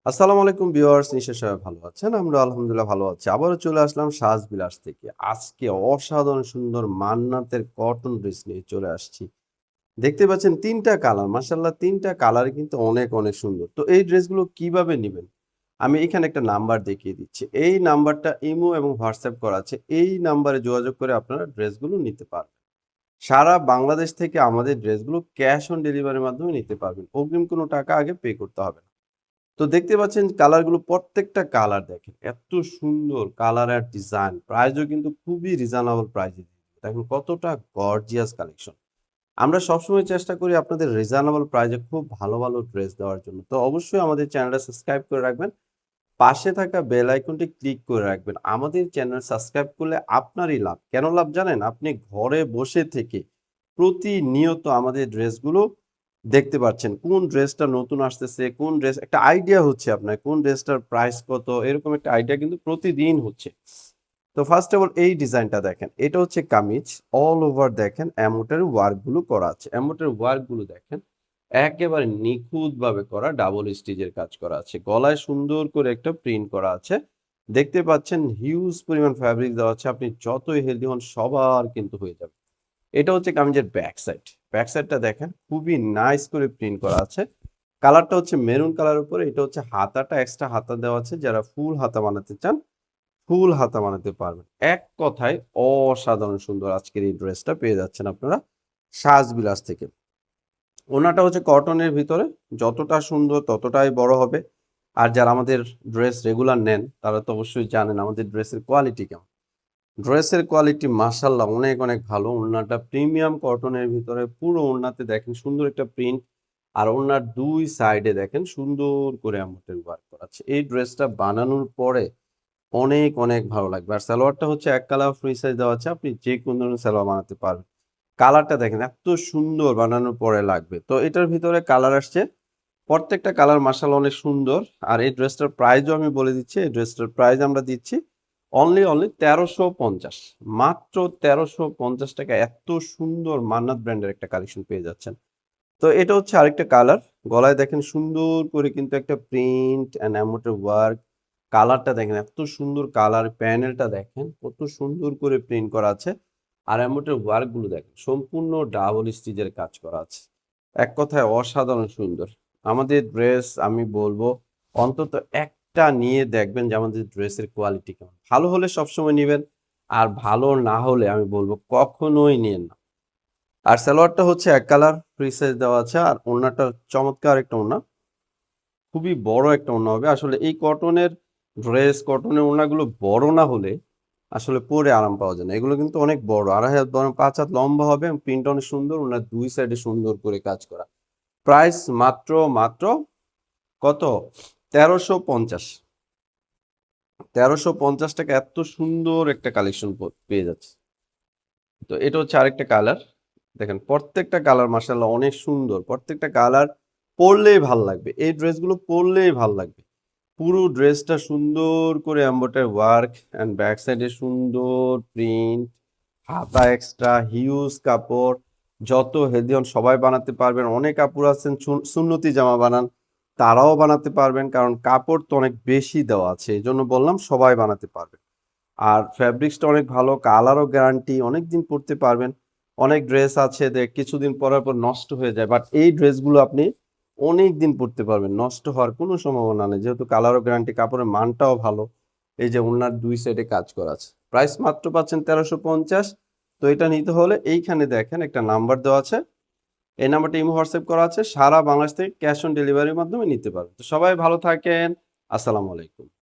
আসসালামু আলাইকুম ভিউয়ার্স, নিশ্চয়ই সবাই ভালো আছেন। আমরা আলহামদুলিল্লাহ ভালো আছি। আবারও চলে আসলাম সাজ বিলাস থেকে। আজকে অসাধারণ সুন্দর মান্নাতের কটন ড্রেস নিয়ে চলে আসছি। দেখতে পাচ্ছেন ৩ টা কালার। মাশাআল্লাহ ৩ টা কালারই কিন্তু অনেক সুন্দর। তো এই ড্রেসগুলো কিভাবে নিবেন? আমি এখানে একটা নাম্বার দেখিয়ে দিচ্ছি। এই নাম্বারটা ইমো এবং হোয়াটসঅ্যাপ করা আছে। এই নাম্বারে যোগাযোগ করে আপনারা ড্রেসগুলো নিতে পারবেন। সারা বাংলাদেশ থেকে আমাদের ড্রেসগুলো ক্যাশ অন ডেলিভারির মাধ্যমে নিতে পারবেন। অগ্রিম কোনো টাকা আগে পে করতে হবে না। তো দেখতে পাচ্ছেন কালারগুলো, প্রত্যেকটা কালার দেখেন এত সুন্দর কালার আর ডিজাইন। প্রাইসও কিন্তু খুবই রিজনেবল প্রাইসে দেখেন কতটা গর্জিয়াস কালেকশন। আমরা সবসময় চেষ্টা করি আপনাদের রিজনেবল প্রাইসে খুব ভালো ড্রেস দেওয়ার জন্য। তো অবশ্যই আমাদের চ্যানেলটা সাবস্ক্রাইব করে রাখবেন। পাশে থাকা বেল আইকনটি ক্লিক করে রাখবেন। আমাদের চ্যানেল সাবস্ক্রাইব করলে আপনারই লাভ। কেন লাভ জানেন? আপনি ঘরে বসে থেকে প্রতিনিয়ত আমাদের ড্রেসগুলো দেখতে পাচ্ছেন। কোন ড্রেসটা নতুন আসতেছে, কোন ড্রেস একটা আইডিয়া হচ্ছে আপনার, কোন ড্রেসটার প্রাইস কত, এরকম একটা আইডিয়া কিন্তু প্রতিদিন হচ্ছে। তো ফার্স্ট অফ অল এই ডিজাইনটা দেখেন। এটা হচ্ছে কামিজ। অল ওভার দেখেন এমব্রয়ডারি ওয়ার্কগুলো করা আছে। এমব্রয়ডারি ওয়ার্কগুলো দেখেন একেবারে নিখুঁতভাবে করা, ডাবল স্টিচের কাজ করা আছে। গলায় সুন্দর করে একটা প্রিন্ট করা আছে। দেখতে পাচ্ছেন হিউজ পরিমাণ ফ্যাব্রিক দেওয়া আছে। আপনি যতই হেলদি হন সবার কিন্তু হয়ে যাবে। এটা হচ্ছে কামিজের ব্যাক সাইড। ব্যাক সাইডটা দেখেন খুবই নাইস করে প্রিন্ট করা আছে। কালারটা হচ্ছে মেরুন কালার উপরে। এটা হচ্ছে হাতাটা এক্সট্রা হাতা দেওয়া আছে। যারা ফুল হাতা বানাতে চান ফুল হাতা বানাতে পারবেন। এক কথায় অসাধারণ সুন্দর আজকের এই ড্রেসটা পেয়ে যাচ্ছেন আপনারা সাজবিলাস থেকে। ওনাটা হচ্ছে কটনের ভিতরে, যতটা সুন্দর ততটাই বড় হবে। আর যারা আমাদের ড্রেস রেগুলার নেন তারা তো অবশ্যই জানেন আমাদের ড্রেসের কোয়ালিটি কেমন। ড্রেসের কোয়ালিটি মাশাআল্লাহ অনেক ভালো। ওড়নাটা প্রিমিয়াম কটনের ভিতরে, পুরো ওড়নাতে দেখেন সুন্দর একটা প্রিন্ট। আর ওড়নার ২ সাইডে দেখেন সুন্দর করে এমব্রয়ডারি ওয়ার্ক করা আছে। এই ড্রেসটা বানানোর পরে অনেক ভালো লাগবে। আর সালোয়ারটা হচ্ছে এক কালার ফ্রি সাইজ দেওয়া আছে। আপনি যে কোন ধরনের সালোয়ার বানাতে পারবেন। কালারটা দেখেন এত সুন্দর বানানোর পরে লাগবে। তো এটার ভিতরে কালার আসছে। প্রত্যেকটা কালার মাশাআল্লাহ অনেক সুন্দর। আর এই ড্রেসটার প্রাইসও আমি বলে দিচ্ছি। এই ড্রেসটার প্রাইস আমরা দিচ্ছি অনলি ১৩৫০। মাত্র ৳১৩৫০ এত সুন্দর মান্নাত ব্র্যান্ডের একটা কালেকশন পেয়ে যাচ্ছেন। তো এটা হচ্ছে আরেকটা কালার। গলায় দেখেন সুন্দর করে কিন্তু একটা প্রিন্ট অ্যান্ড এমব্রয়ডারি ওয়ার্ক। কালারটা দেখেন এত সুন্দর কালার। প্যানেলটা দেখেন কত সুন্দর করে প্রিন্ট করা আছে। আর এমব্রয়ডারি ওয়ার্ক গুলো দেখেন সম্পূর্ণ ডাবল স্টিচের কাজ করা আছে। এক কথায় অসাধারণ সুন্দর। আমাদের ড্রেস আমি বলবো অন্তত একটা নিয়ে দেখবেন যে আমাদের ড্রেসের কোয়ালিটি কেমন। ভালো হলে সবসময় নিবেন। আর ভালো না হলে আমি বলবো কখনোই নিয়েন না। আর সালোয়ারটা হচ্ছে এক কালার ফ্রি সাইজ দেওয়া আছে। আর ওড়নাটা চমৎকার একটা ওড়না। খুবই বড় একটা ওড়না হবে। আসলে এই কটনের ড্রেস, কটনের ওড়নাগুলো বড় না হলে আসলে পরে আরাম পাওয়া যায় না। এগুলো কিন্তু অনেক বড়। ২.৫ হাত বরং ৫ হাত লম্বা হবে এবং প্রিন্টটা অনেক সুন্দর। ওড়নার ২ সাইডে সুন্দর করে কাজ করা। প্রাইস মাত্র কত? ১৩৫০। ৳১৩৫০ এত সুন্দর একটা কালেকশন পেয়ে যাচ্ছে। তো এটা হচ্ছে আরেকটা কালার। দেখেন প্রত্যেকটা কালার মাশাআল্লাহ অনেক সুন্দর। প্রত্যেকটা কালার পরলেই ভাল লাগবে। এই ড্রেসগুলো পরলেই ভাল লাগবে। পুরো ড্রেসটা সুন্দর করে এমব্রয়ডারি ওয়ার্ক অ্যান্ড ব্যাক সাইডে সুন্দর প্রিন্ট, হাতা এক্সট্রা, হিউজ কাপড়। যত হেলদি হন সবাই বানাতে পারবেন। অনেক আপুরা আছেন সুন্নতি জামা বানান, তারাও বানাতে পারবেন। কারণ কাপড় তো অনেক বেশি দেওয়া আছে। এজন্য বললাম সবাই বানাতে পারবে। আর ফ্যাব্রিক্সটা অনেক ভালো, কালারও গ্যারান্টি, অনেকদিন পরতে পারবেন। অনেক ড্রেস আছে যে কিছুদিন পরার পর নষ্ট হয়ে যায়। বাট এই ড্রেসগুলো আপনি অনেকদিন পরতে পারবেন। নষ্ট হওয়ার কোনো সম্ভাবনা নেই। যেহেতু কালারও গ্যারান্টি, কাপড়ের মানটাও ভালো। এই যে ওড়নার ২ সাইডে কাজ করা আছে। প্রাইস মাত্র পাচ্ছেন ১৩৫০। তো এটা নিতে হলে এইখানে দেখেন একটা নাম্বার দেওয়া আছে। এই নাম্বারটা ইমো হোয়াটসঅ্যাপ করা আছে। সারা বাংলাদেশ থেকে ক্যাশ অন ডেলিভারির মাধ্যমে নিতে পারবেন। তো সবাই ভালো থাকেন। আসসালামু আলাইকুম।